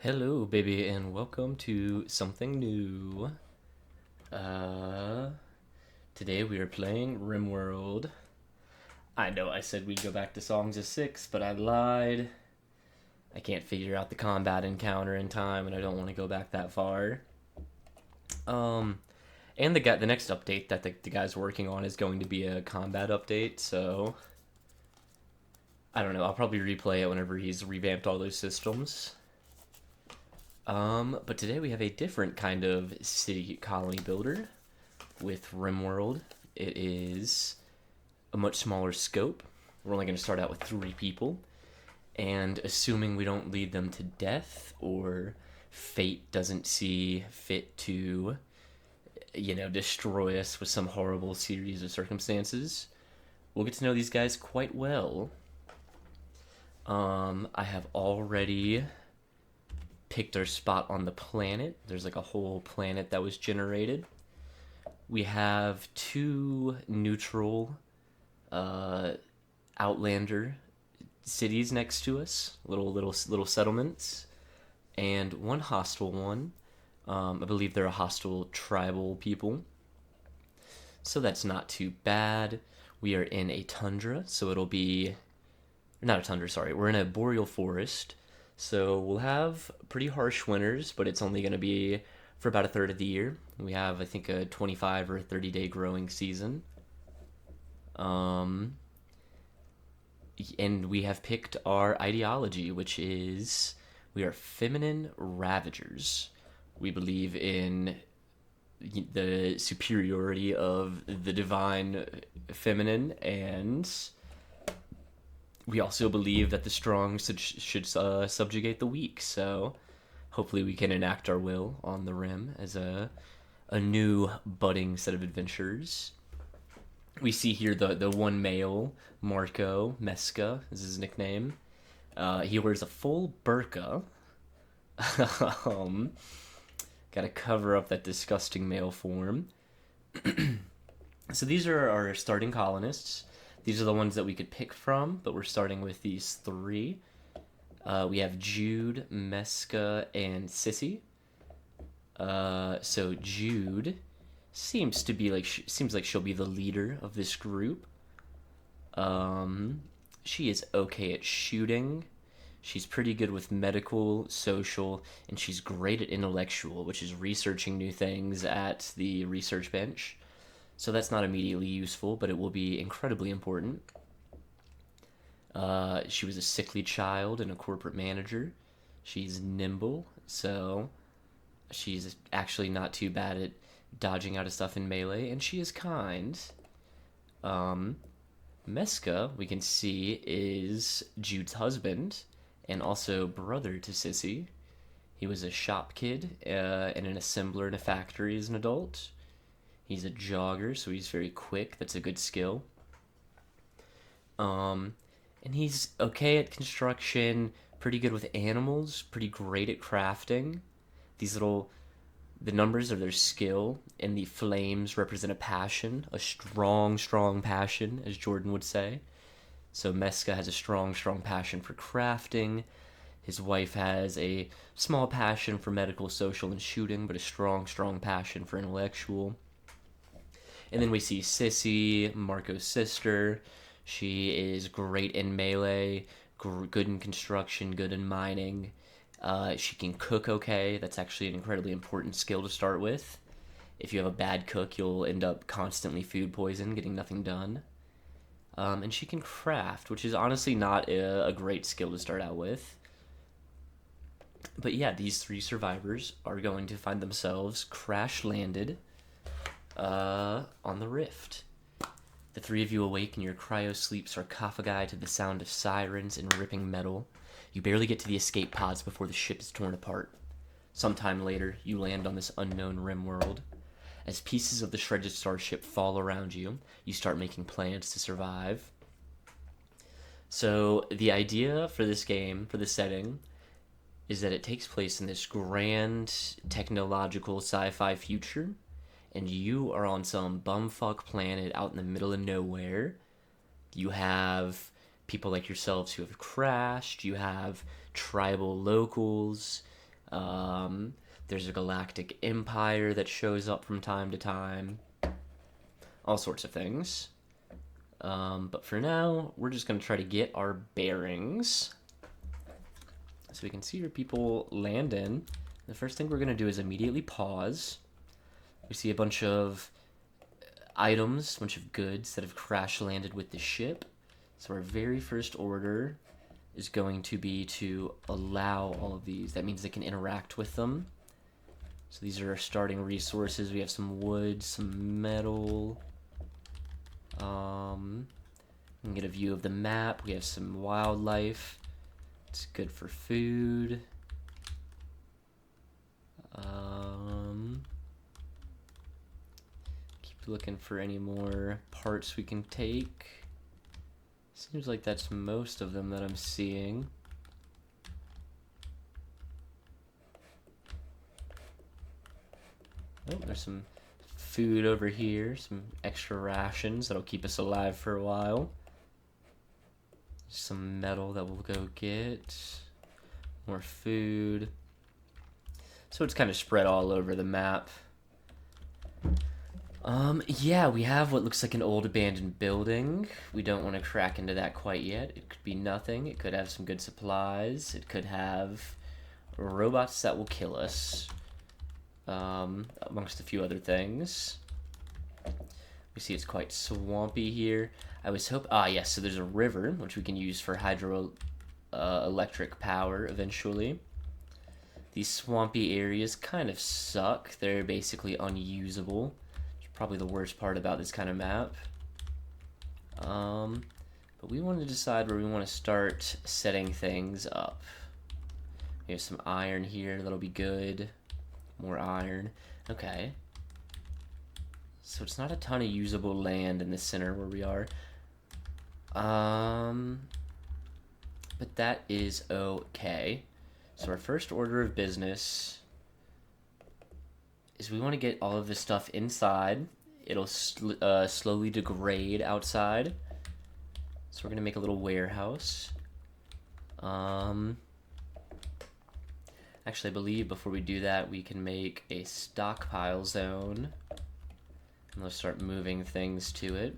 Hello, baby, and welcome to something new. Uh, Today we are playing Rimworld. I know I said we'd go back to Songs of Six, but I lied. I can't figure out the combat encounter in time, and I don't want to go back that far. Um, and the next update that the guy's working on is going to be a combat update, so I don't know. I'll probably replay it whenever he's revamped all those systems. But today we have a different kind of city colony builder with Rimworld. It is a much smaller scope. We're only going to start out with 3 people, and assuming we don't lead them to death or fate doesn't see fit to, destroy us with some horrible series of circumstances, we'll get to know these guys quite well. I have already picked our spot on the planet. There's like a whole planet that was generated. We have 2 neutral Outlander cities next to us, little settlements, and 1 hostile one. I believe they're a hostile tribal people, so that's not too bad. We are in a tundra, so it'll be not a tundra. Sorry, we're in a boreal forest. So we'll have pretty harsh winters, but it's only going to be for about a third of the year. We have, I think, a 25 or 30-day growing season. And we have picked our ideology, which is we are feminine ravagers. We believe in the superiority of the divine feminine, and we also believe that the strong should subjugate the weak. So hopefully we can enact our will on the Rim as a new budding set of adventurers. We see here the one male, Marco Mesca is his nickname. He wears a full burqa. Gotta cover up that disgusting male form. So these are our starting colonists. These are the ones that we could pick from, but we're starting with these 3. We have Jude, Mesca, and Sissy. So Jude seems like she'll be the leader of this group. She is okay at shooting. She's pretty good with medical, social, and she's great at intellectual, which is researching new things at the research bench. So that's not immediately useful, but it will be incredibly important. She was a sickly child and a corporate manager. She's nimble, so she's actually not too bad at dodging out of stuff in melee, and she is kind. Mesca, we can see, is Jude's husband and also brother to Sissy. He was a shop kid and an assembler in a factory as an adult. He's a jogger, so he's very quick. That's a good skill. And he's okay at construction, pretty good with animals, pretty great at crafting. The numbers are their skill, and the flames represent a passion, a strong, strong passion, as Jordan would say. So Mesca has a strong, strong passion for crafting. His wife has a small passion for medical, social, and shooting, but a strong, strong passion for intellectual. And then we see Sissy, Marco's sister. She is great in melee, good in construction, good in mining. She can cook okay. That's actually an incredibly important skill to start with. If you have a bad cook, you'll end up constantly food poisoned, getting nothing done. And she can craft, which is honestly not a great skill to start out with. But yeah, these 3 survivors are going to find themselves crash-landed on the rift. The 3 of you awake in your cryo-sleep sarcophagi to the sound of sirens and ripping metal. You barely get to the escape pods before the ship is torn apart. Sometime later, you land on this unknown rim world. As pieces of the shredded starship fall around you, you start making plans to survive. So, the idea for this game, for the setting, is that it takes place in this grand technological sci-fi future, and you are on some bumfuck planet out in the middle of nowhere. You have people like yourselves who have crashed. You have tribal locals. Um, there's a galactic empire that shows up from time to time. All sorts of things. But for now, we're just going to try to get our bearings. So we can see where people land in. The first thing we're going to do is immediately pause. We see a bunch of items, a bunch of goods that have crash landed with the ship. So our very first order is going to be to allow all of these. That means they can interact with them. So these are our starting resources. We have some wood, some metal. We can get a view of the map. We have some wildlife. It's good for food. Keep looking for any more parts we can take. Seems like that's most of them that I'm seeing. Oh, there's some food over here, some extra rations that'll keep us alive for a while. Some metal that we'll go get. More food. So it's kind of spread all over the map. Yeah, we have what looks like an old abandoned building. We don't want to crack into that quite yet. It could be nothing. It could have some good supplies. It could have robots that will kill us. Amongst a few other things. We see it's quite swampy here. I was yes, so there's a river, which we can use for hydro electric power eventually. These swampy areas kind of suck. They're basically unusable. Probably the worst part about this kind of map. But we want to decide where we want to start setting things up. We have some iron here, that'll be good. More iron. Okay. So it's not a ton of usable land in the center where we are. But that is okay. So our first order of business is we want to get all of this stuff inside. It'll slowly degrade outside. So we're going to make a little warehouse. Actually, I believe before we do that, we can make a stockpile zone. And let's start moving things to it.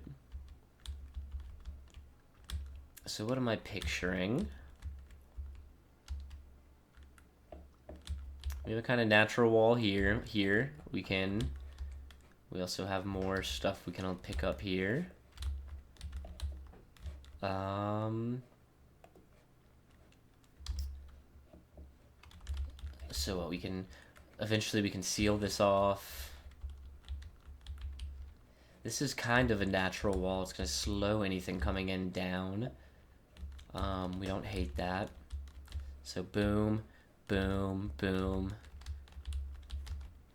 So what am I picturing? We have a kind of natural wall here. We also have more stuff we can pick up here. So we can eventually seal this off. This is kind of a natural wall. It's going to slow anything coming in down. We don't hate that. So boom, boom, boom.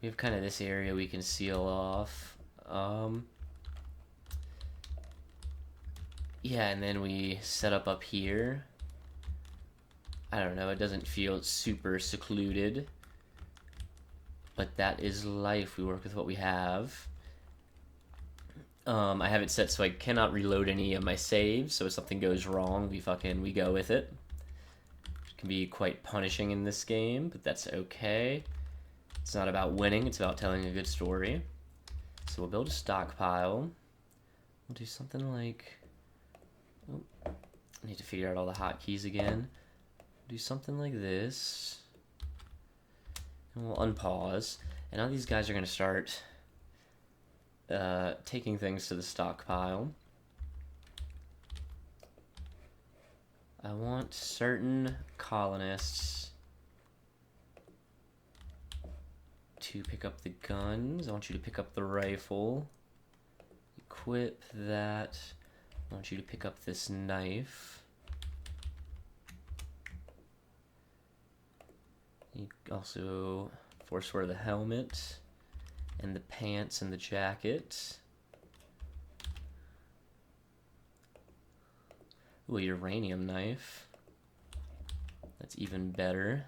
We have kind of this area we can seal off. Yeah, and then we set up here. I don't know, it doesn't feel super secluded. But that is life. We work with what we have. I have it set so I cannot reload any of my saves, so if something goes wrong, we go with it. It can be quite punishing in this game, but that's okay. It's not about winning, it's about telling a good story. So we'll build a stockpile. We'll do something like... Oh, I need to figure out all the hotkeys again. Do something like this. And we'll unpause. And now these guys are going to start taking things to the stockpile. I want certain colonists to pick up the guns. I want you to pick up the rifle. Equip that. I want you to pick up this knife. You also forswear the helmet and the pants and the jacket. Ooh, a uranium knife. That's even better.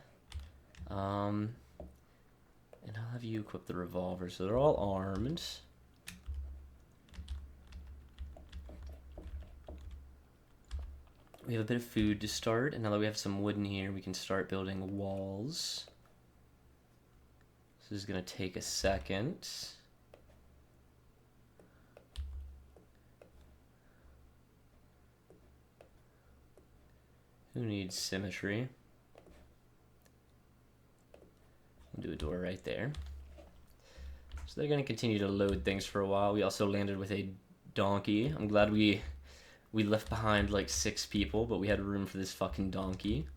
And I'll have you equip the revolver, so they're all armed. We have a bit of food to start, and now that we have some wood in here, we can start building walls. This is going to take a second. Who needs symmetry? We'll do a door right there. So they're going to continue to load things for a while. We also landed with a donkey. I'm glad we left behind like 6 people, but we had room for this fucking donkey.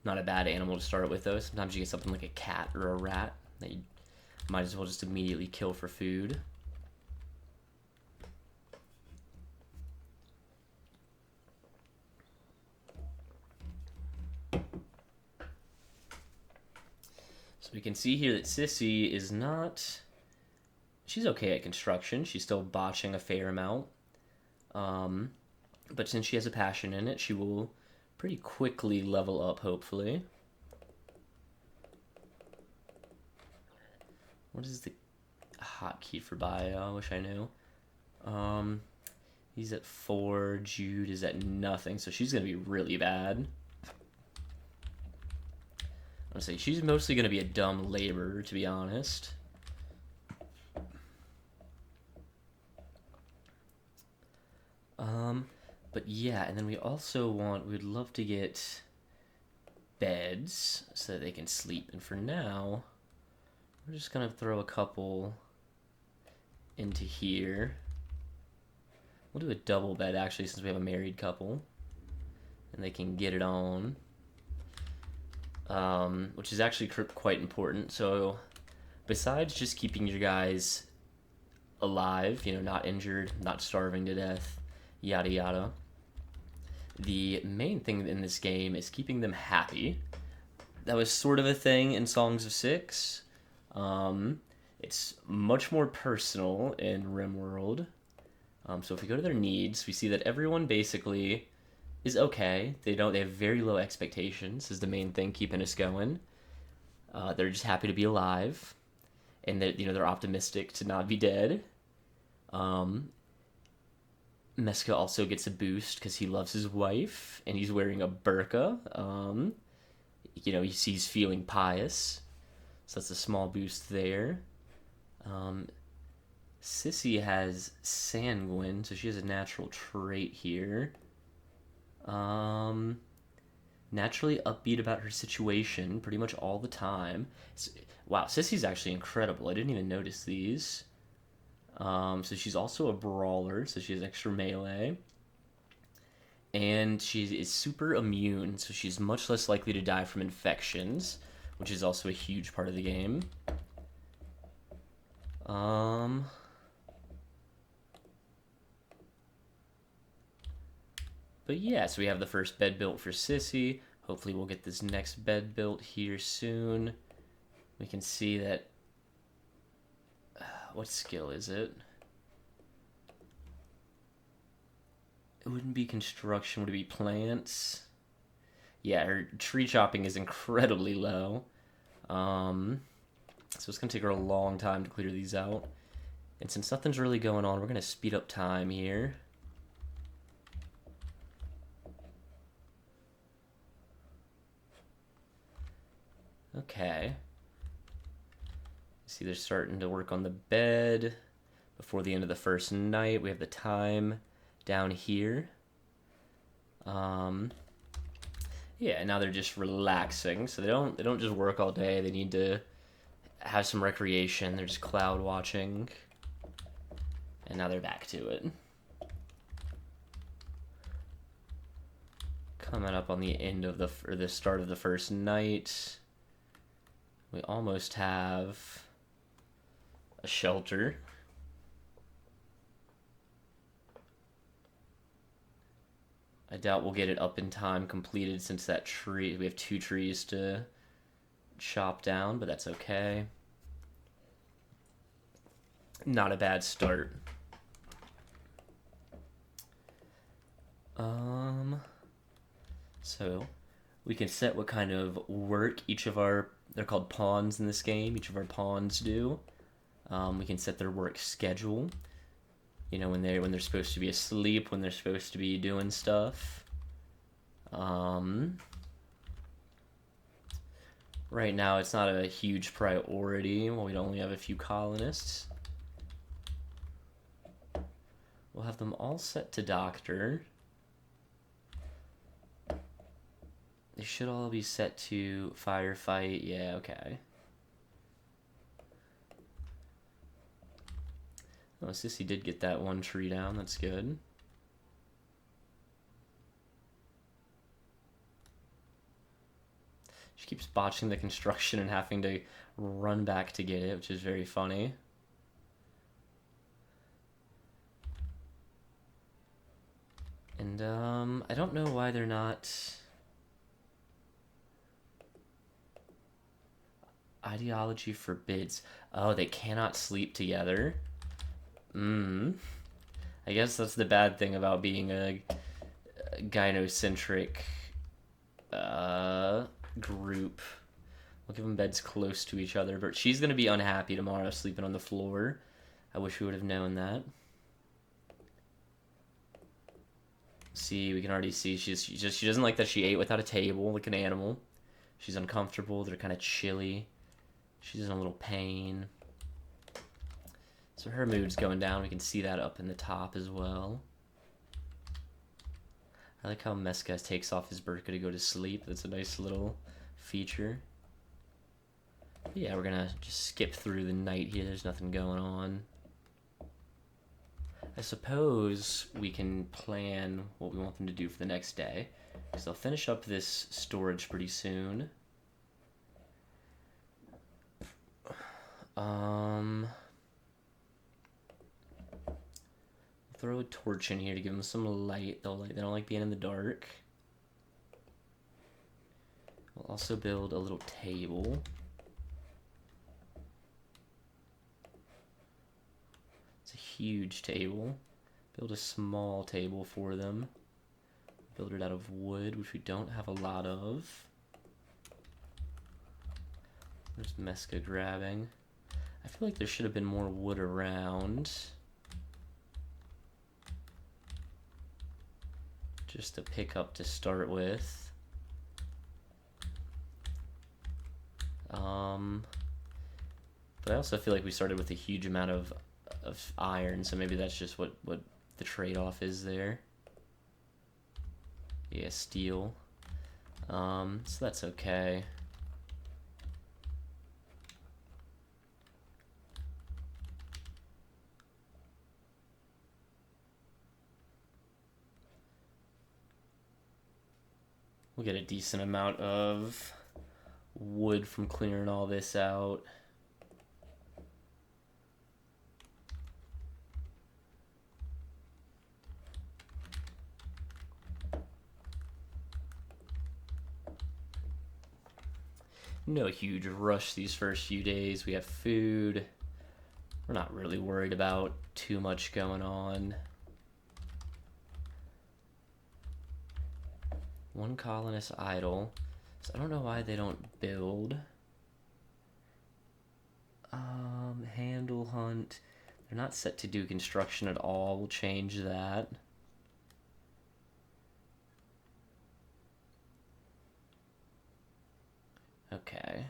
Not a bad animal to start with, though. Sometimes you get something like a cat or a rat that you might as well just immediately kill for food. So we can see here that Sissy is not... She's okay at construction. She's still botching a fair amount. But since she has a passion in it, she will pretty quickly level up, hopefully. What is the hotkey for bio? I wish I knew. He's at 4. Jude is at nothing, so she's going to be really bad. I'm going to say she's mostly going to be a dumb laborer, to be honest. But yeah, and then we also we'd love to get beds so that they can sleep. And for now, we're just gonna throw a couple into here. We'll do a double bed actually, since we have a married couple, and they can get it on. Which is actually quite important. So besides just keeping your guys alive, not injured, not starving to death, yada yada, the main thing in this game is keeping them happy. That was sort of a thing in Songs of Six. It's much more personal in Rimworld. So if we go to their needs, we see that everyone basically is okay. They have very low expectations is the main thing keeping us going. They're just happy to be alive, and that they're optimistic to not be dead. Meska also gets a boost because he loves his wife, and he's wearing a burqa. He's feeling pious, so that's a small boost there. Sissy has sanguine, so she has a natural trait here. Naturally upbeat about her situation pretty much all the time. Wow, Sissy's actually incredible. I didn't even notice these. So she's also a brawler, so she has extra melee. And she is super immune, so she's much less likely to die from infections, which is also a huge part of the game. But yeah, so we have the first bed built for Sissy. Hopefully we'll get this next bed built here soon. We can see that... what skill is it? It wouldn't be construction, would it be plants? Yeah, her tree chopping is incredibly low. So it's going to take her a long time to clear these out. And since nothing's really going on, we're going to speed up time here. Okay. See, they're starting to work on the bed before the end of the first night. We have the time down here. Yeah, now they're just relaxing, so they don't just work all day. They need to have some recreation. They're just cloud watching, and now they're back to it. Coming up on the end of the start of the first night. We almost have a shelter. I doubt we'll get it up in time completed since that tree, we have 2 trees to chop down, but that's okay. Not a bad start. So we can set what kind of work each of our, they're called pawns in this game, each of our pawns do. We can set their work schedule. When they're supposed to be asleep, when they're supposed to be doing stuff. Right now, it's not a huge priority. Well, we only have a few colonists. We'll have them all set to doctor. They should all be set to firefight. Yeah, okay. Oh, Sissy did get that one tree down. That's good. She keeps botching the construction and having to run back to get it, which is very funny. And, I don't know why they're not... Ideology forbids. Oh, they cannot sleep together. I guess that's the bad thing about being a gynocentric group. We'll give them beds close to each other, but she's gonna be unhappy tomorrow sleeping on the floor. I wish we would have known that. See, we can already see she doesn't like that she ate without a table like an animal. She's uncomfortable. They're kind of chilly. She's in a little pain. So her mood's going down. We can see that up in the top as well. I like how Meska takes off his burqa to go to sleep. That's a nice little feature. But yeah, we're gonna just skip through the night here. There's nothing going on. I suppose we can plan what we want them to do for the next day, because they'll finish up this storage pretty soon. Throw a torch in here to give them some light. They don't like being in the dark. We'll also build a little table. It's a huge table. Build a small table for them. Build it out of wood, which we don't have a lot of. There's Meska grabbing. I feel like there should have been more wood around. Just to pick up to start with. But I also feel like we started with a huge amount of iron, so maybe that's just what the trade-off is there. Yeah, steel. So that's okay. We'll get a decent amount of wood from clearing all this out. No huge rush these first few days. We have food. We're not really worried about too much going on. One colonist idle. So I don't know why they don't build. Handle hunt. They're not set to do construction at all. We'll change that. Okay.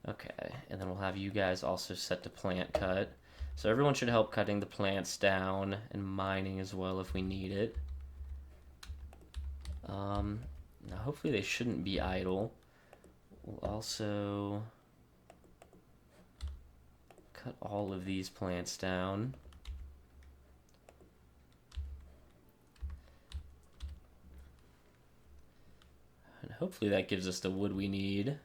Okay, and then we'll have you guys also set to plant cut. So everyone should help cutting the plants down and mining as well if we need it. Now hopefully they shouldn't be idle. We'll also cut all of these plants down. And hopefully that gives us the wood we need.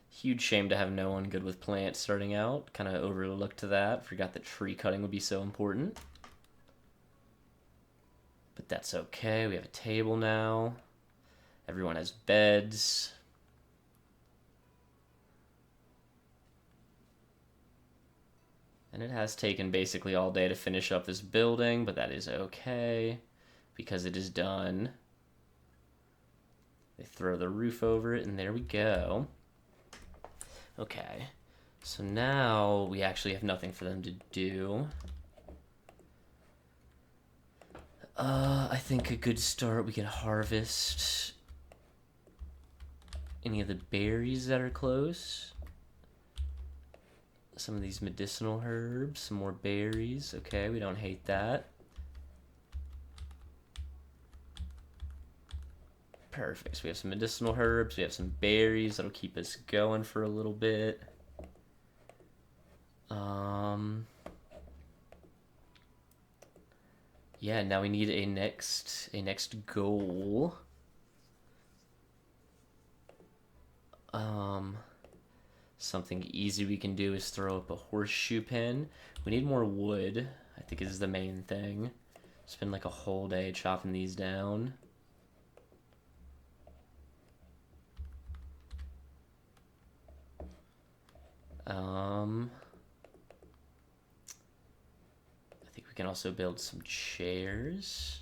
Huge shame to have no one good with plants starting out. Kind of overlooked that. Forgot that tree cutting would be so important. But that's okay. We have a table now. Everyone has beds. And it has taken basically all day to finish up this building, but that is okay because it is done. They throw the roof over it, and there we go. Okay. So now we actually have nothing for them to do. I think a good start, we can harvest any of the berries that are close. Some of these medicinal herbs, some more berries. Okay, we don't hate that. Perfect. So we have some medicinal herbs, we have some berries that'll keep us going for a little bit. Yeah, now we need a next goal. Something easy we can do is throw up a horseshoe pin. We need more wood, I think, is the main thing. Spend like a whole day chopping these down. I think we can also build some chairs.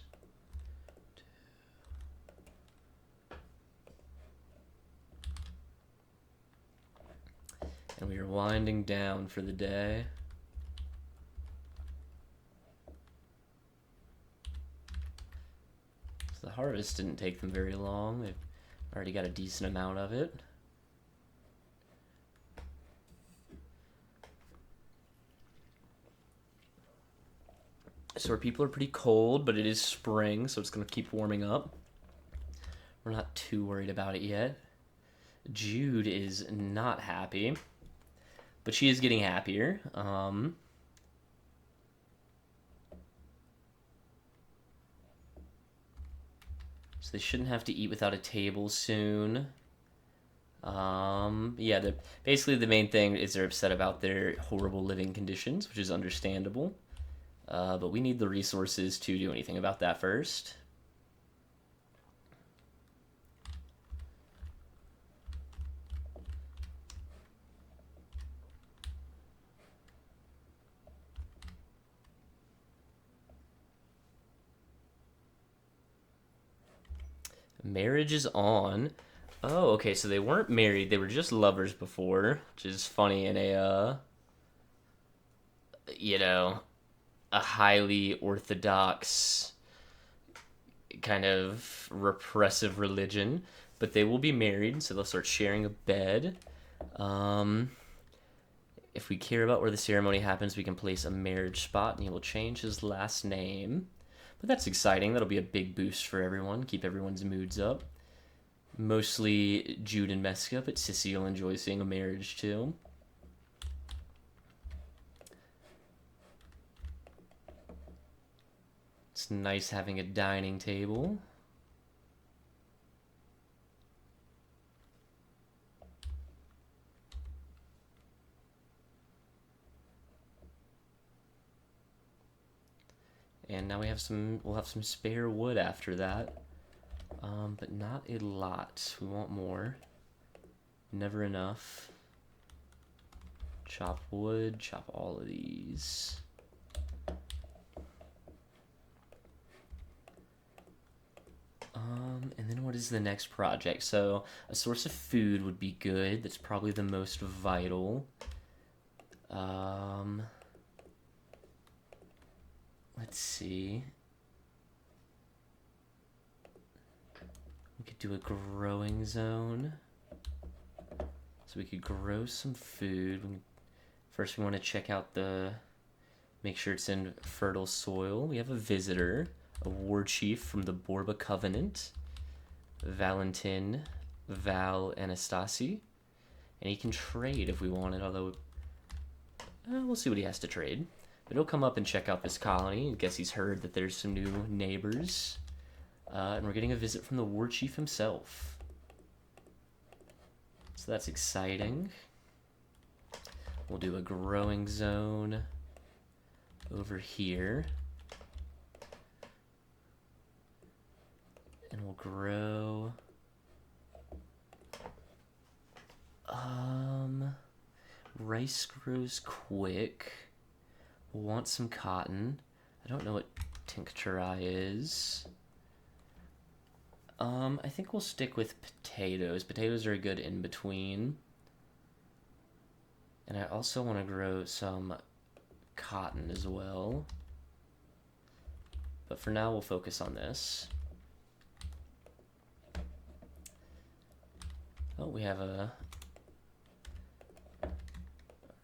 And we are winding down for the day. So the harvest didn't take them very long. They've already got a decent amount of it. So our people are pretty cold, but it is spring, so it's going to keep warming up. We're not too worried about it yet. Jude is not happy, but she is getting happier. So they shouldn't have to eat without a table soon. Yeah, basically the main thing is they're upset about their horrible living conditions, which is understandable. But we need the resources to do anything about that first. Marriage is on. Oh, okay, so they weren't married, they were just lovers before, which is funny in a, you know, a highly orthodox kind of repressive religion. But they will be married, so they'll start sharing a bed. If we care about where the ceremony happens, we can place a marriage spot, and he will change his last name. But that's exciting. That'll be a big boost for everyone, keep everyone's moods up. Mostly Jude and Meska, but Sissy will enjoy seeing a marriage too. It's nice having a dining table. And now we'll have some spare wood after that. But not a lot. We want more. Never enough. Chop wood, chop all of these. And then what is the next project? So a source of food would be good. That's probably the most vital. Let's see. We could do a growing zone. So we could grow some food. First, we want to check out make sure it's in fertile soil. We have a visitor, a war chief from the Borba Covenant, Valentin Val Anastasi. And he can trade if we want it, although we'll see what he has to trade. But he'll come up and check out this colony. I guess he's heard that there's some new neighbors. And we're getting a visit from the war chief himself. So that's exciting. We'll do a growing zone over here. And we'll grow... rice grows quick. We'll want some cotton. I don't know what tincturai is. I think we'll stick with potatoes. Potatoes are a good in between. And I also want to grow some cotton as well. But for now, we'll focus on this. Oh, we have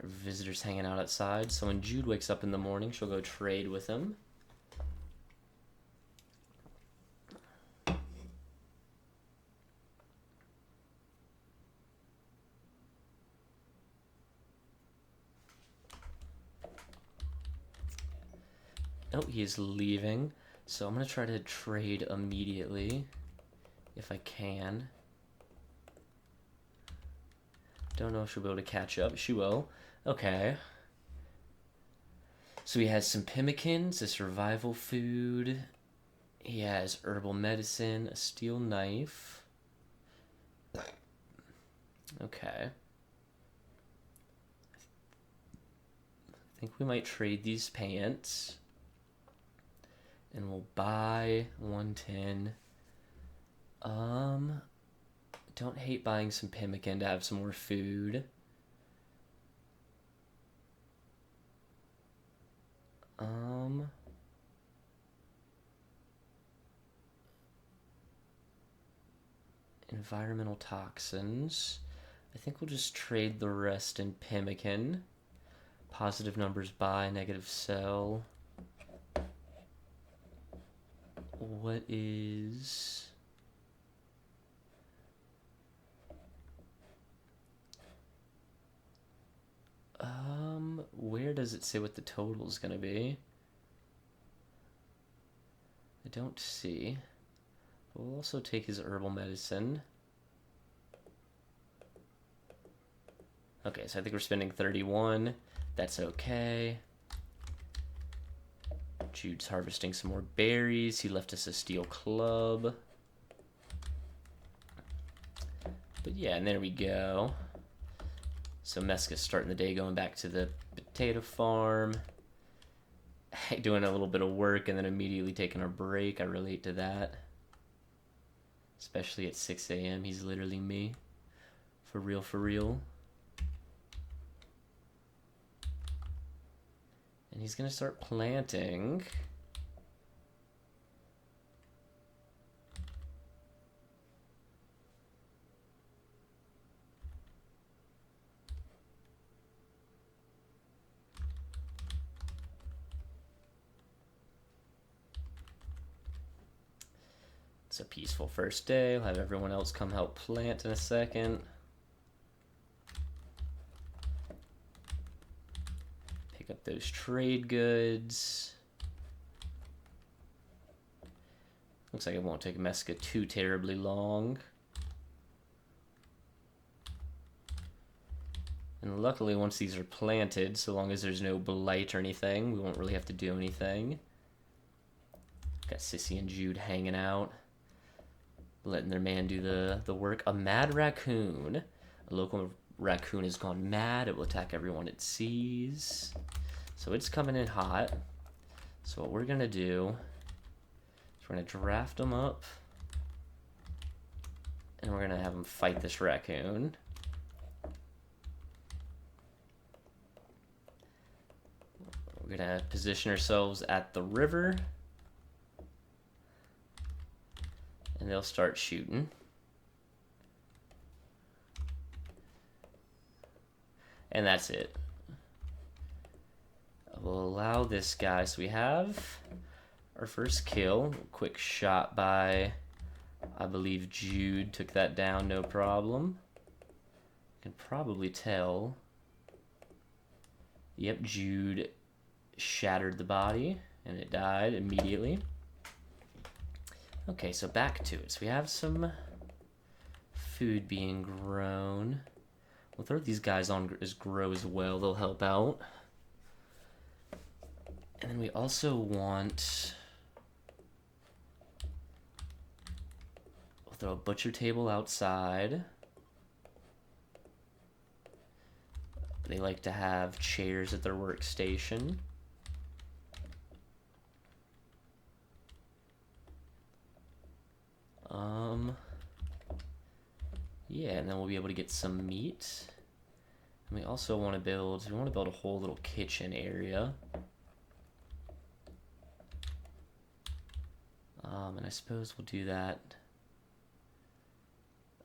visitors hanging out outside. So when Jude wakes up in the morning, she'll go trade with him. Oh, he's leaving. So I'm going to try to trade immediately, if I can. Don't know if she'll be able to catch up. She will. Okay. So he has some pemmikins, a survival food. He has herbal medicine, a steel knife. Okay. I think we might trade these pants. And we'll buy 110. Don't hate buying some pemmican to have some more food. Environmental toxins. I think we'll just trade the rest in pemmican. Positive numbers buy, negative sell. What is... where does it say what the total is going to be? I don't see. We'll also take his herbal medicine. Okay, so I think we're spending 31. That's okay. Jude's harvesting some more berries. He left us a steel club. But yeah, and there we go. So Meska's starting the day going back to the potato farm. Doing a little bit of work and then immediately taking a break. I relate to that. Especially at 6 a.m. He's literally me. For real, for real. And he's gonna start planting. It's a peaceful first day. I'll have everyone else come help plant in a second. Pick up those trade goods. Looks like it won't take Meska too terribly long. And luckily, once these are planted, so long as there's no blight or anything, we won't really have to do anything. Got Sissy and Jude hanging out, letting their man do the work. A mad raccoon. A local raccoon has gone mad. It will attack everyone it sees. So it's coming in hot. So what we're going to do is we're going to draft them up. And we're going to have them fight this raccoon. We're going to position ourselves at the river. And they'll start shooting. And that's it. We'll allow this guy. So we have our first kill. Quick shot by, I believe, Jude. Took that down, no problem. You can probably tell. Yep, Jude shattered the body. And it died immediately. Okay, so back to it. So we have some food being grown. We'll throw these guys on as grow as well. They'll help out. And then we also want... We'll throw a butcher table outside. They like to have chairs at their workstation. Yeah, and then we'll be able to get some meat. And we also want to build, a whole little kitchen area. And I suppose we'll do that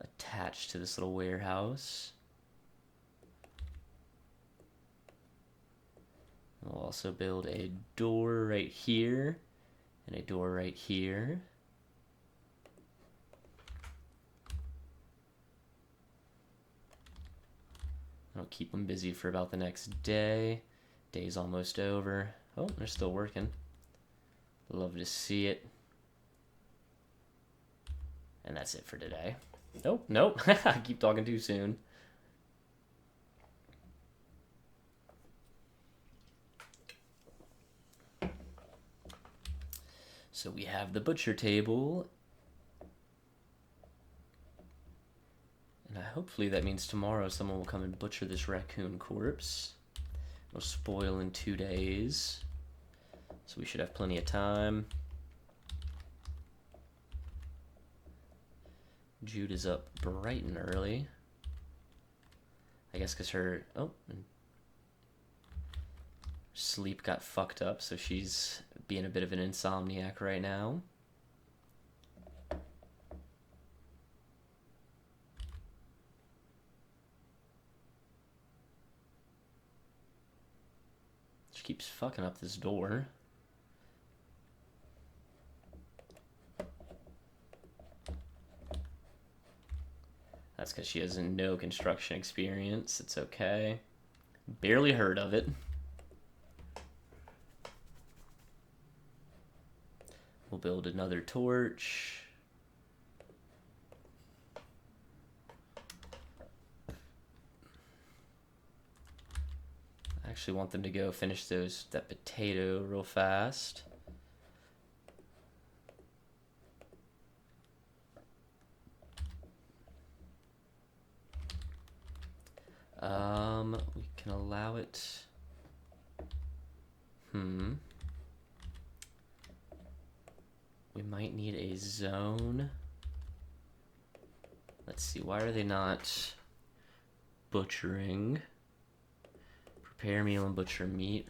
attached to this little warehouse. We'll also build a door right here and a door right here. I'll keep them busy for about the next day. Day's almost over. Oh, they're still working. Love to see it. And that's it for today. Nope. I keep talking too soon. So we have the butcher table. And hopefully that means tomorrow someone will come and butcher this raccoon corpse. It'll spoil in 2 days. So we should have plenty of time. Jude is up bright and early. I guess because her sleep got fucked up, so she's being a bit of an insomniac right now. She keeps fucking up this door. That's because she has no construction experience. It's okay. Barely heard of it. We'll build another torch. I actually want them to go finish that potato real fast. We can allow it. We might need a zone. Let's see, why are they not butchering? Prepare meal and butcher meat.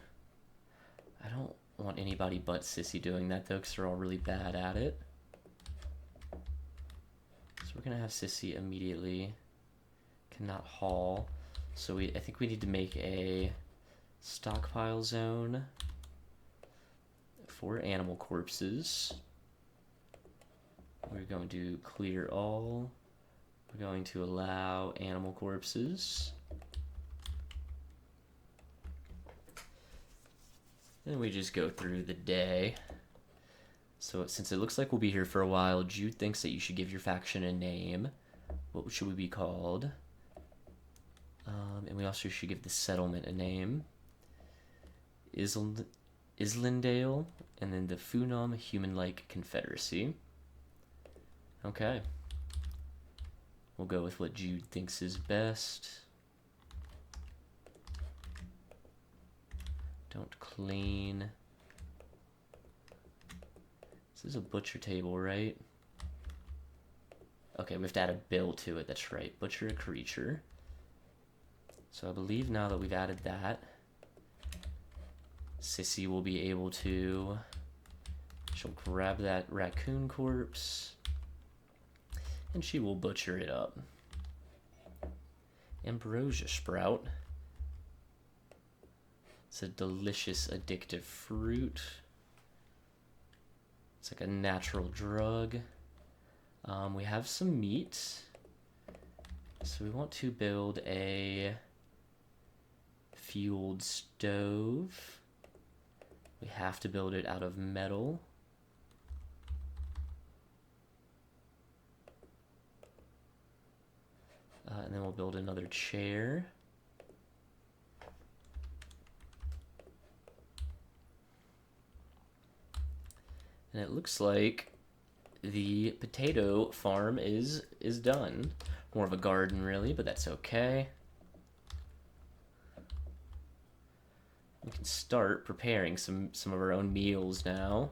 I don't want anybody but Sissy doing that though, because they're all really bad at it. So we're gonna have Sissy immediately. Cannot haul. So I think we need to make a stockpile zone for animal corpses. We're going to clear all. We're going to allow animal corpses. Then we just go through the day. So since it looks like we'll be here for a while, Jude thinks that you should give your faction a name. What should we be called? And we also should give the settlement a name. Islandale, and then the Funam Human-like Confederacy. Okay. We'll go with what Jude thinks is best. Don't clean. This is a butcher table, right? Okay, we have to add a bill to it. That's right. Butcher a creature. So I believe now that we've added that, Sissy will be able to... She'll grab that raccoon corpse, and she will butcher it up. Ambrosia sprout. It's a delicious, addictive fruit. It's like a natural drug. We have some meat. So we want to build a fueled stove. We have to build it out of metal. And then we'll build another chair. And it looks like the potato farm is done. More of a garden, really, but that's okay. We can start preparing some of our own meals now.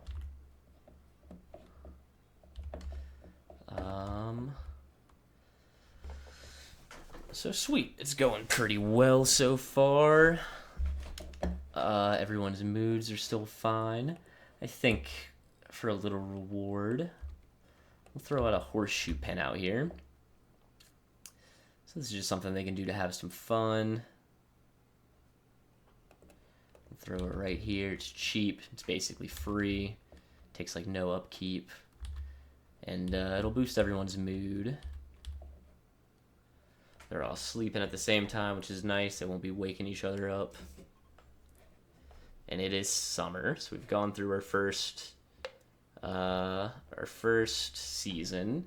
So sweet. It's going pretty well so far. Everyone's moods are still fine. I think for a little reward, we'll throw out a horseshoe pin out here. So this is just something they can do to have some fun. Throw it right here. It's cheap. It's basically free. Takes like no upkeep. And it'll boost everyone's mood. They're all sleeping at the same time, which is nice. They won't be waking each other up. And it is summer, so we've gone through our first season.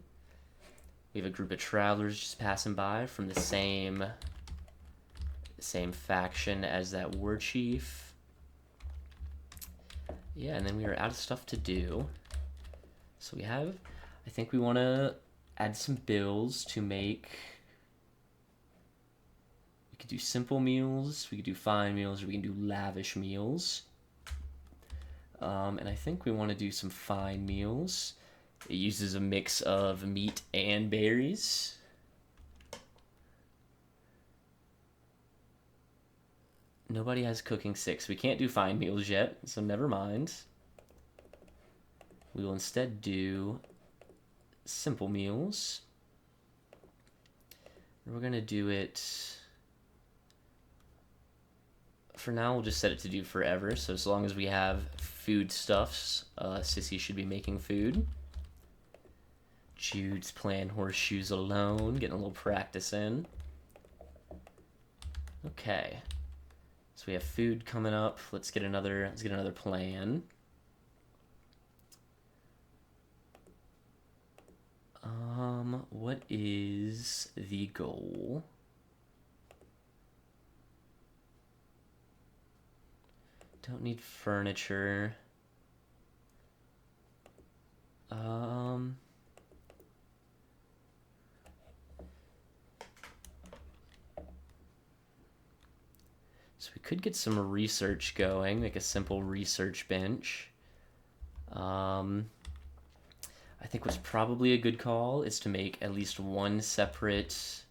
We have a group of travelers just passing by from the same faction as that war chief. Yeah, and then we are out of stuff to do. So I think we want to add some bills to make. We could do simple meals, we could do fine meals, or we can do lavish meals. And I think we want to do some fine meals. It uses a mix of meat and berries. Nobody has cooking 6. We can't do fine meals yet, so never mind. We will instead do simple meals. We're going to do it... For now, we'll just set it to do forever. So as long as we have foodstuffs, Sissy should be making food. Jude's playing horseshoes alone, getting a little practice in. Okay. So we have food coming up. Let's get another plan. What is the goal? Don't need furniture. So we could get some research going, make a simple research bench. I think what's probably a good call is to make at least one separate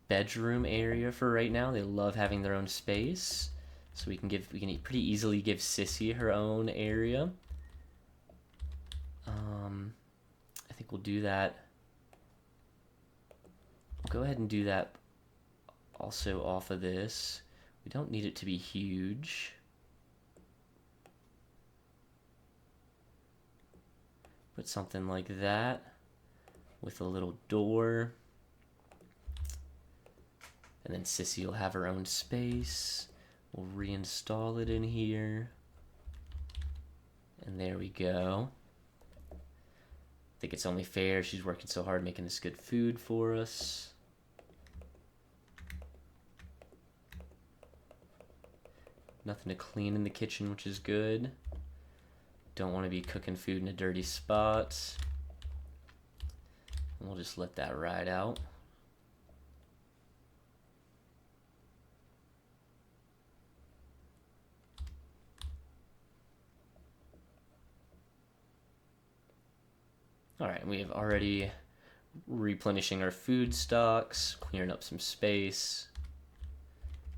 bedroom area for right now. They love having their own space. So we can pretty easily give Sissy her own area. I think we'll do that. We'll go ahead and do that also off of this. We don't need it to be huge. Put something like that with a little door. And then Sissy will have her own space. We'll reinstall it in here. And there we go. I think it's only fair. She's working so hard making this good food for us. Nothing to clean in the kitchen, which is good. Don't want to be cooking food in a dirty spot. And we'll just let that ride out. Alright, we have already replenishing our food stocks, clearing up some space,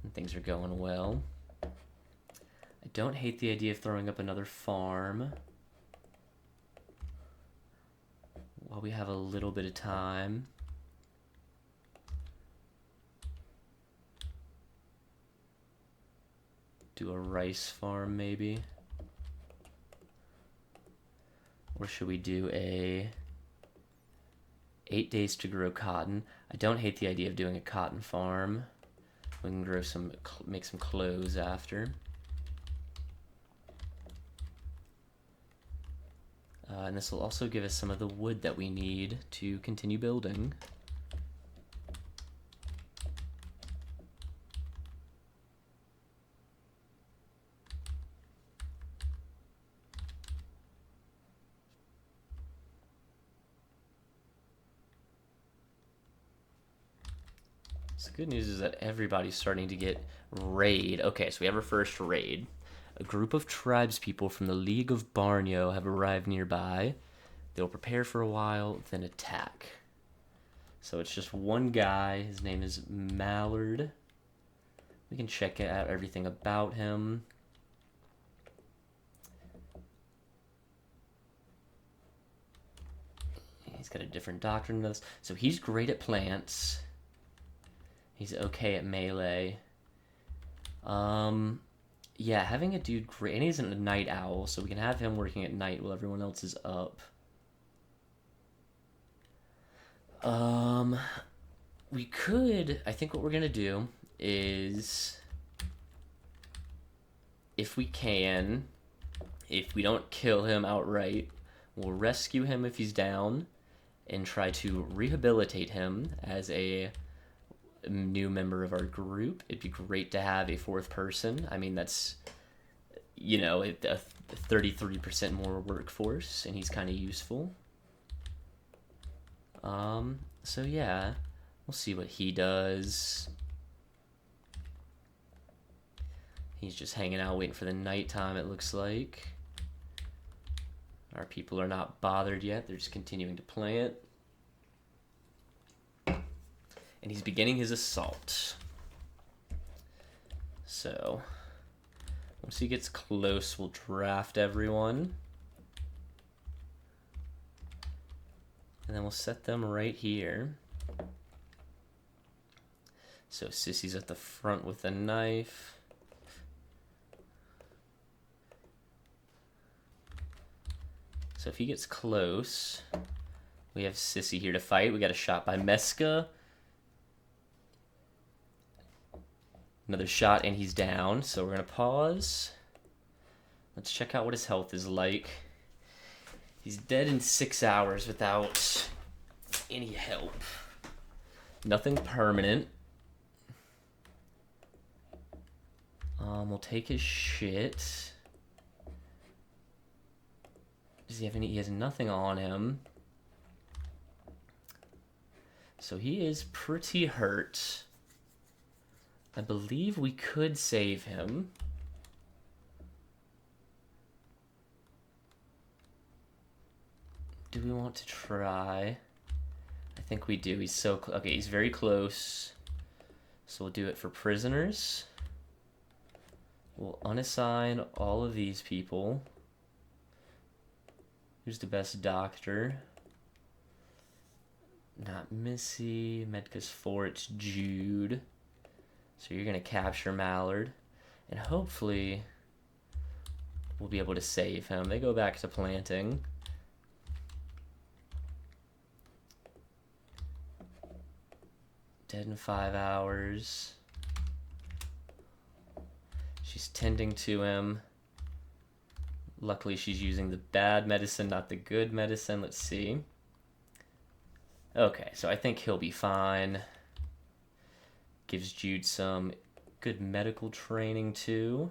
and things are going well. I don't hate the idea of throwing up another farm while we have a little bit of time. Do a rice farm maybe. Or should we do 8 days to grow cotton? I don't hate the idea of doing a cotton farm. We can make some clothes after. And this will also give us some of the wood that we need to continue building. So the good news is that everybody's starting to get raid. Okay, so we have our first raid. A group of tribespeople from the League of Barnio have arrived nearby. They'll prepare for a while, then attack. So it's just one guy. His name is Mallard. We can check out everything about him. He's got a different doctrine than us. So he's great at plants. He's okay at melee. Yeah, having a dude great, and he's a night owl, so we can have him working at night while everyone else is up. We could, I think what we're gonna do is, if we can, if we don't kill him outright, we'll rescue him if he's down and try to rehabilitate him as a new member of our group. It'd be great to have a fourth person. I mean, that's, you know, a 33% more workforce, and he's kind of useful. So yeah, we'll see what he does. He's just hanging out waiting for the nighttime, it looks like. Our people are not bothered yet. They're just continuing to plant. And he's beginning his assault. So, once he gets close, we'll draft everyone. And then we'll set them right here. So Sissy's at the front with a knife. So if he gets close, we have Sissy here to fight. We got a shot by Meska. Another shot and he's down. So we're going to pause. Let's check out what his health is like. He's dead in 6 hours without any help. Nothing permanent. We'll take his shit. Does he have any? He has nothing on him. So he is pretty hurt. I believe we could save him. Do we want to try? I think we do. He's so okay, he's very close. So we'll do it for prisoners. We'll unassign all of these people. Who's the best doctor? Not Missy. Medca's 4, it's Jude. So you're going to capture Mallard. And hopefully we'll be able to save him. They go back to planting. Dead in 5 hours. She's tending to him. Luckily, she's using the bad medicine, not the good medicine. Let's see. Okay, so I think he'll be fine. Gives Jude some good medical training, too.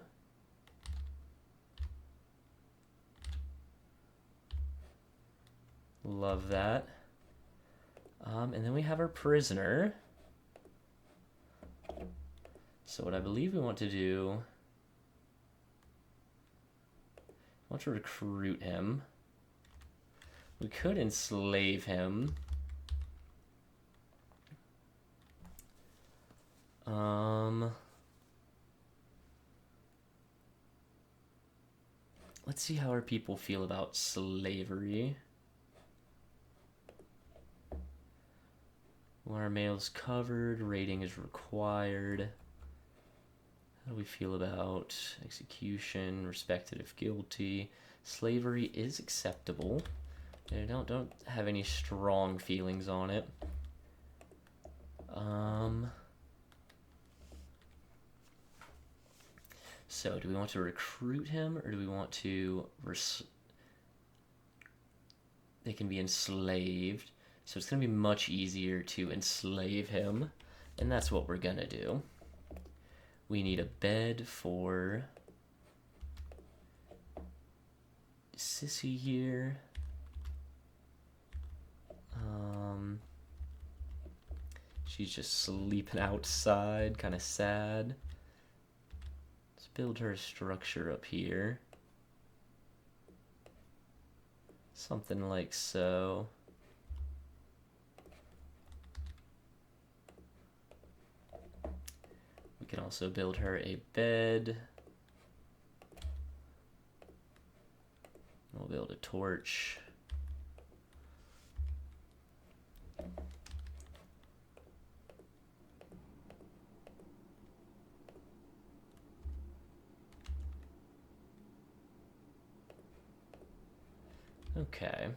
Love that. And then we have our prisoner. So what I believe we want to do... I want to recruit him. We could enslave him. Let's see how our people feel about slavery. Our mail's covered, rating is required. How do we feel about execution, respected if guilty? Slavery is acceptable. I don't have any strong feelings on it. So do we want to recruit him, or do we want to... They can be enslaved. So it's going to be much easier to enslave him, and that's what we're going to do. We need a bed for Sissy here. She's just sleeping outside, kind of sad. Let's build her a structure up here. Something like so. also build her a bed. We'll build a torch. Okay.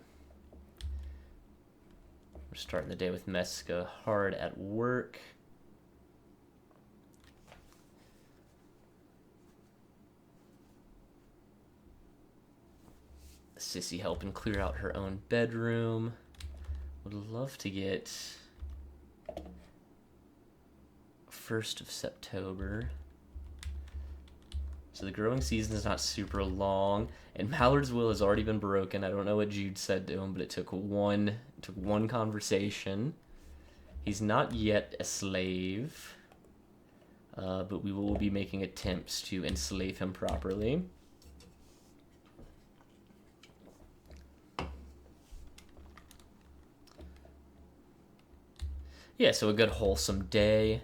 We're starting the day with Meska hard at work. Sissy helping clear out her own bedroom. Would love to get 1st of September. So the growing season is not super long, and Mallard's will has already been broken. I don't know what Jude said to him, but it took one conversation. He's not yet a slave, but we will be making attempts to enslave him properly. Yeah, so a good wholesome day.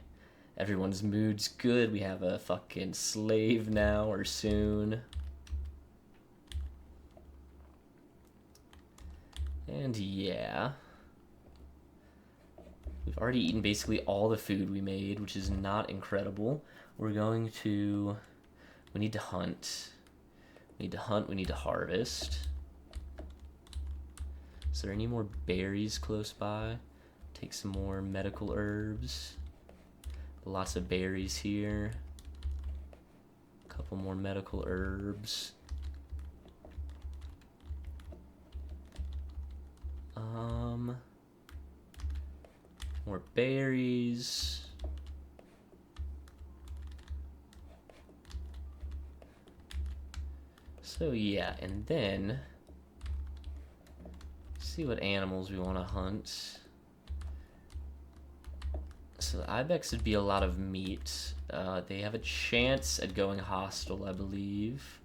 Everyone's mood's good. We have a fucking slave now or soon. And yeah. We've already eaten basically all the food we made, which is not incredible. We're going to... We need to hunt. We need to hunt, we need to harvest. Is there any more berries close by? Take some more medical herbs. Lots of berries here. A couple more medical herbs. More berries. So yeah, and then see what animals we want to hunt. So the ibex would be a lot of meat. They have a chance at going hostile, I believe.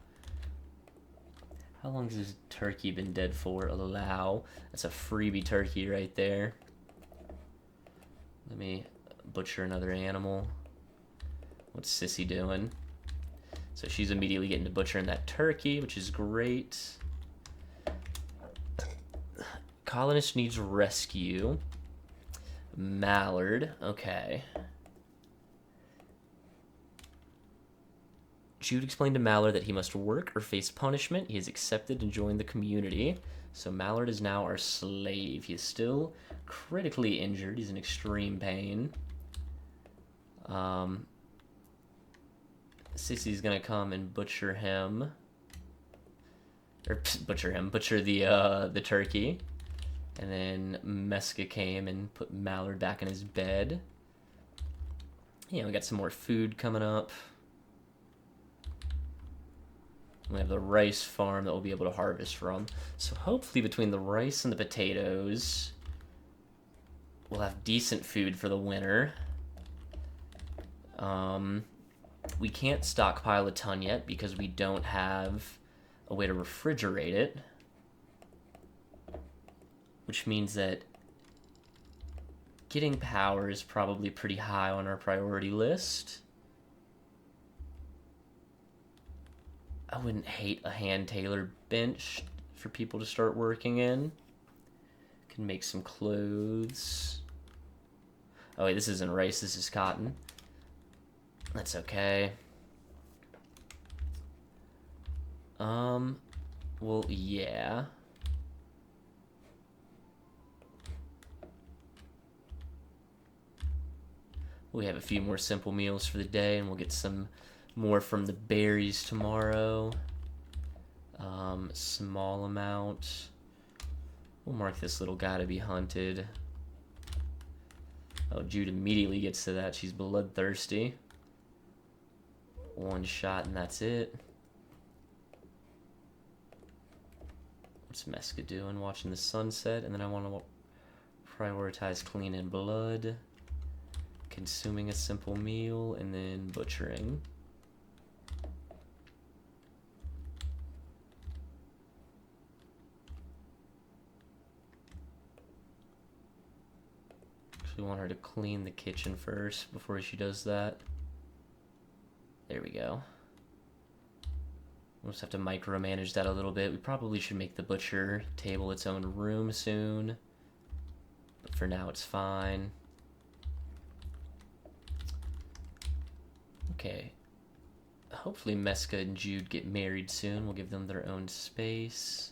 How long has this turkey been dead for? Allow. That's a freebie turkey right there. Let me butcher another animal. What's Sissy doing? So she's immediately getting to butchering that turkey, which is great. Colonist needs rescue. Mallard, okay. Jude explained to Mallard that he must work or face punishment. He has accepted and joined the community. So Mallard is now our slave. He is still critically injured. He's in extreme pain. Sissy's gonna come and butcher him. Or butcher the turkey. And then Meska came and put Mallard back in his bed. Yeah, we got some more food coming up. We have the rice farm that we'll be able to harvest from. So hopefully between the rice and the potatoes, we'll have decent food for the winter. We can't stockpile a ton yet because we don't have a way to refrigerate it. Which means that getting power is probably pretty high on our priority list. I wouldn't hate a hand-tailored bench for people to start working in. Can make some clothes. Oh wait, this isn't rice, this is cotton. That's okay. Well, yeah. We have a few more simple meals for the day, and we'll get some more from the berries tomorrow. Small amount. We'll mark this little guy to be hunted. Oh, Jude immediately gets to that. She's bloodthirsty. One shot and that's it. What's Meska doing? Watching the sunset, and then I want to prioritize cleaning blood. Consuming a simple meal, and then butchering. We want her to clean the kitchen first before she does that. There we go. We'll just have to micromanage that a little bit. We probably should make the butcher table its own room soon. But for now, it's fine. Okay. Hopefully Meska and Jude get married soon. We'll give them their own space.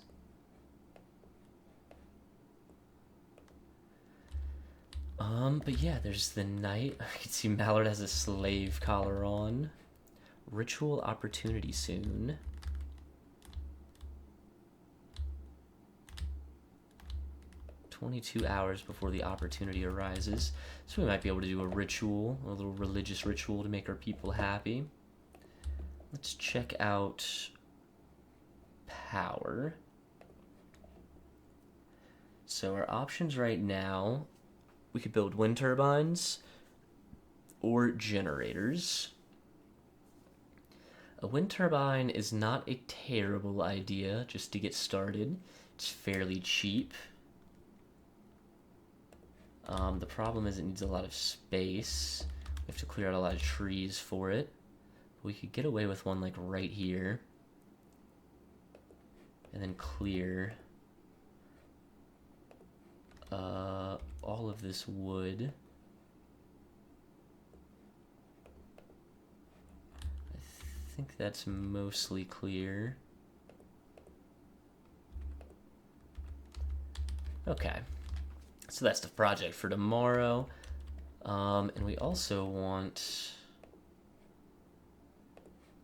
But yeah, there's the knight. I can see Mallard has a slave collar on. Ritual opportunity soon. "22 hours before the opportunity arises." So we might be able to do a ritual, a little religious ritual to make our people happy. Let's check out power. So our options right now, we could build wind turbines or generators. A wind turbine is not a terrible idea just to get started. It's fairly cheap. The problem is it needs a lot of space. We have to clear out a lot of trees for it. We could get away with one like right here. And then clear all of this wood. I think that's mostly clear. Okay. So that's the project for tomorrow. And we also want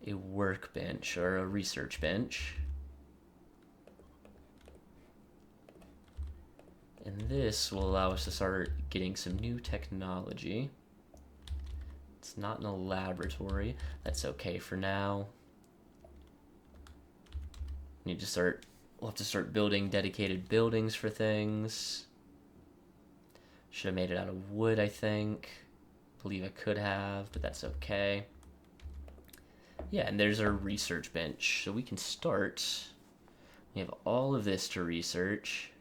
a workbench or a research bench. And this will allow us to start getting some new technology. It's not in a laboratory. That's okay for now. We'll have to start building dedicated buildings for things. Should have made it out of wood, I think. Believe I could have, but that's okay. Yeah, and there's our research bench. So we can start. We have all of this to research.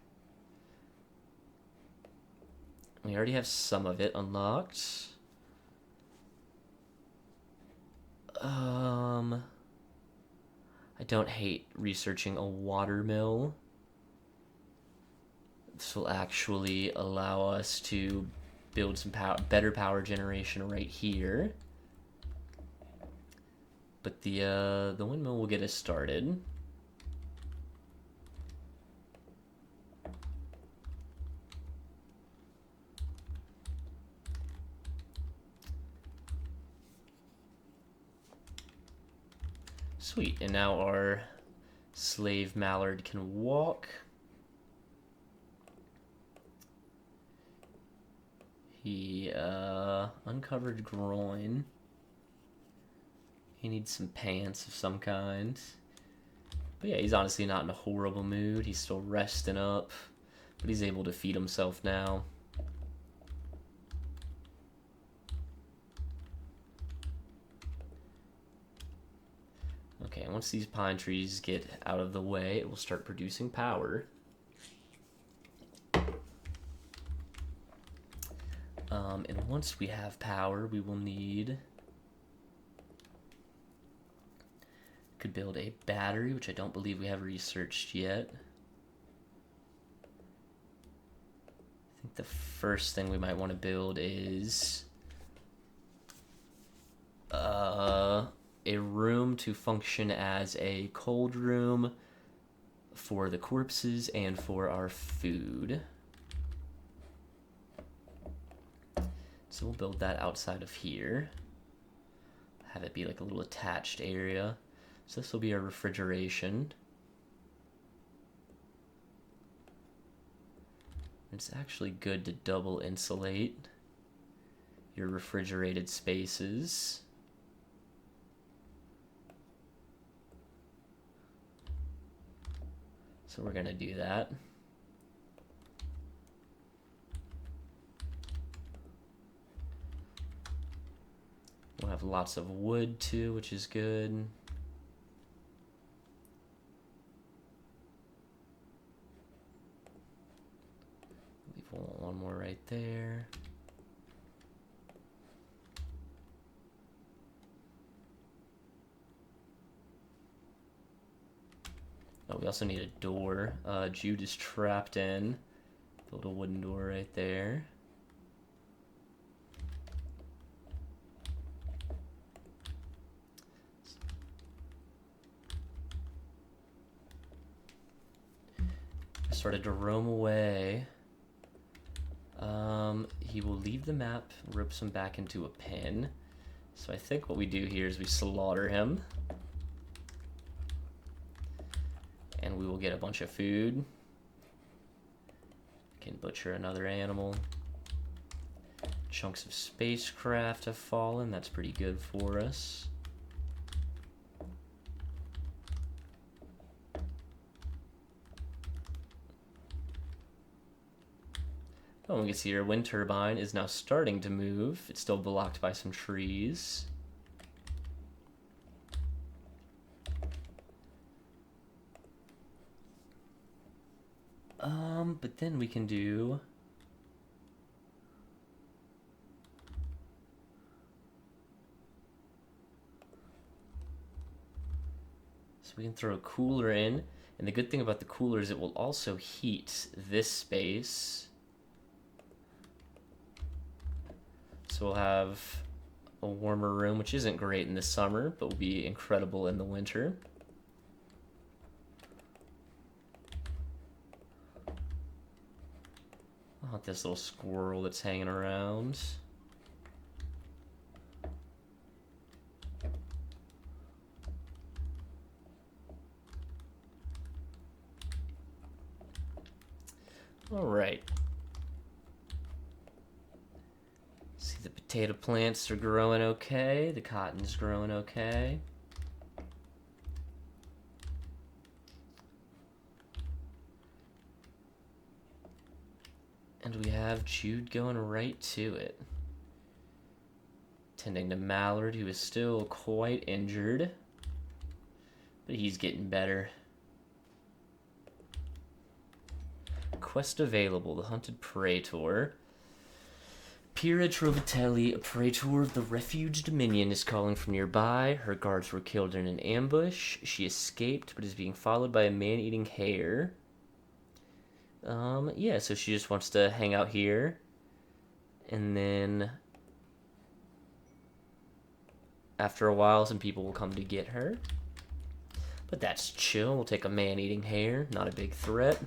We already have some of it unlocked. I don't hate researching a water mill. This will actually allow us to build some better power generation right here. But the windmill will get us started. Sweet, and now our slave Mallard can walk. He uncovered groin. He needs some pants of some kind. But yeah, he's honestly not in a horrible mood. He's still resting up, but he's able to feed himself now. Okay, once these pine trees get out of the way, it will start producing power. And once we have power, we will need... Could build a battery, which I don't believe we have researched yet. I think the first thing we might want to build is... a room to function as a cold room for the corpses and for our food. So we'll build that outside of here. Have it be like a little attached area. So this will be our refrigeration. It's actually good to double insulate your refrigerated spaces. So we're gonna do that. We'll have lots of wood too, which is good. Leave one more right there. Oh, we also need a door. Jude is trapped in. Build a wooden door right there. Started to roam away. He will leave the map, ropes him back into a pen. So I think what we do here is we slaughter him. And we will get a bunch of food. Can butcher another animal. Chunks of spacecraft have fallen. That's pretty good for us. Oh, we can see our wind turbine is now starting to move. It's still blocked by some trees. But then we can do... So we can throw a cooler in. And the good thing about the cooler is it will also heat this space. So we'll have a warmer room, which isn't great in the summer, but will be incredible in the winter. I want this little squirrel that's hanging around. All right. See, the potato plants are growing okay. The cotton's growing okay. And we have Jude going right to it. Tending to Mallard, who is still quite injured. But he's getting better. Quest available, the Hunted Praetor. Pira Trovatelli, a praetor of the Refuge Dominion, is calling from nearby. Her guards were killed in an ambush. She escaped, but is being followed by a man-eating hare. Yeah, so she just wants to hang out here. And then... after a while, some people will come to get her. But that's chill. We'll take a man-eating hare. Not a big threat.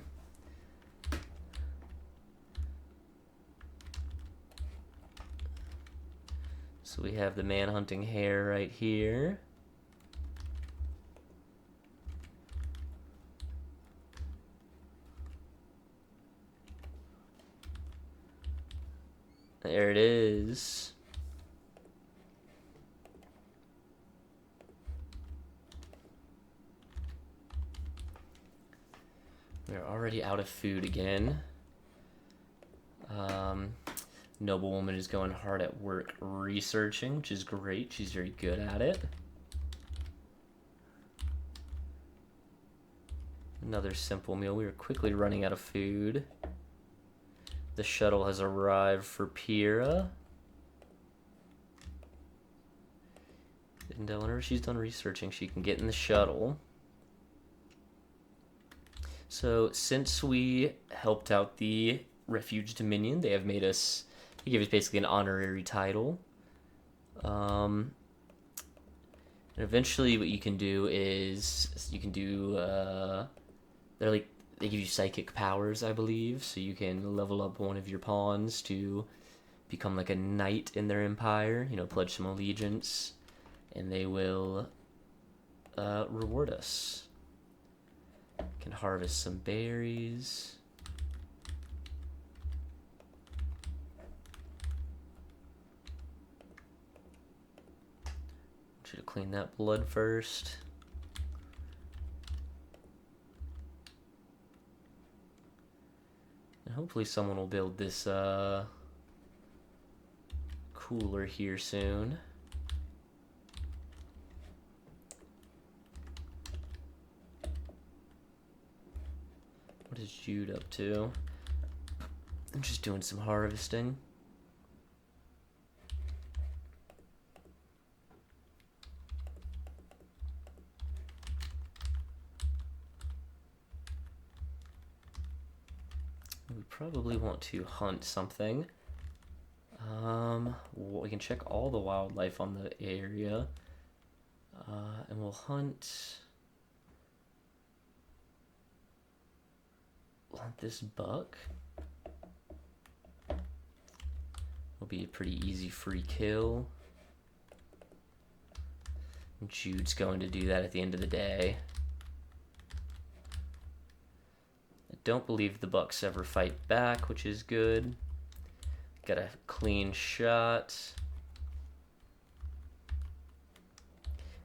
So we have the man-hunting hare right here. There it is. We're already out of food again. Noblewoman is going hard at work researching, which is great. She's very good at it. Another simple meal. We are quickly running out of food. The shuttle has arrived for Pira. And whenever she's done researching, she can get in the shuttle. So, since we helped out the Refuge Dominion, they have made us... they give us basically an honorary title. And eventually what you can do is... you can do... they give you psychic powers, I believe. So you can level up one of your pawns to become like a knight in their empire. You know, pledge some allegiance. And they will reward us. Can harvest some berries. Want you to clean that blood first. And hopefully someone will build this cooler here soon. What is Jude up to? I'm just doing some harvesting. probably want to hunt something. We can check all the wildlife on the area. And we'll hunt this buck. Will be a pretty easy free kill. Jude's going to do that at the end of the day. I don't believe the bucks ever fight back, which is good. Got a clean shot.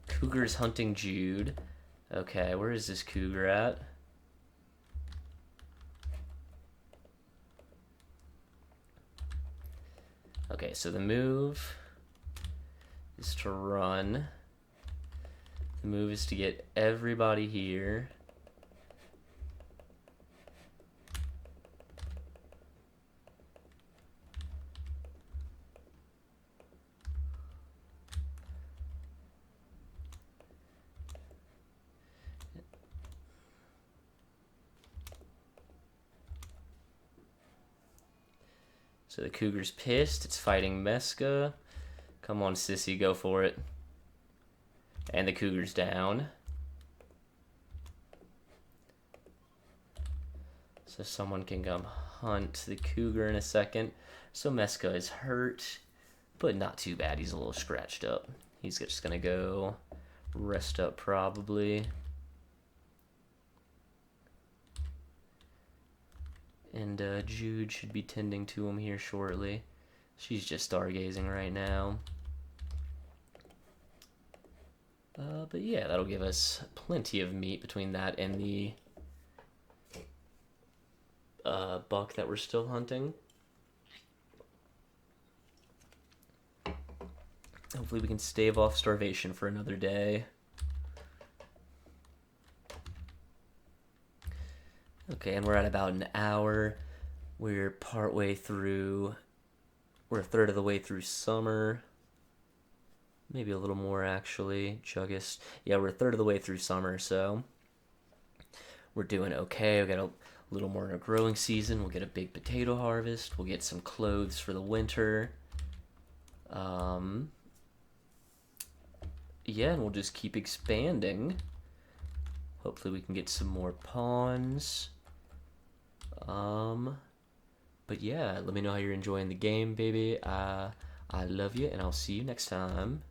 Cougar's hunting Jude. Okay, where is this cougar at? Okay, so the move is to run. The move is to get everybody here. So the cougar's pissed. It's fighting Meska. Come on, sissy, go for it. And the cougar's down. So someone can come hunt the cougar in a second. So Meska is hurt, but not too bad. He's a little scratched up. He's just gonna go rest up probably. And Jude should be tending to him here shortly. She's just stargazing right now. But yeah, that'll give us plenty of meat between that and the buck that we're still hunting. Hopefully we can stave off starvation for another day. Okay, and we're at about an hour. We're partway through. We're a third of the way through summer. Maybe a little more, actually. Juggist. Yeah, we're a third of the way through summer, so we're doing okay. We got a little more in a growing season. We'll get a big potato harvest. We'll get some clothes for the winter. Yeah, and we'll just keep expanding. Hopefully we can get some more pawns. But yeah, let me know how you're enjoying the game, baby. I love you, and I'll see you next time.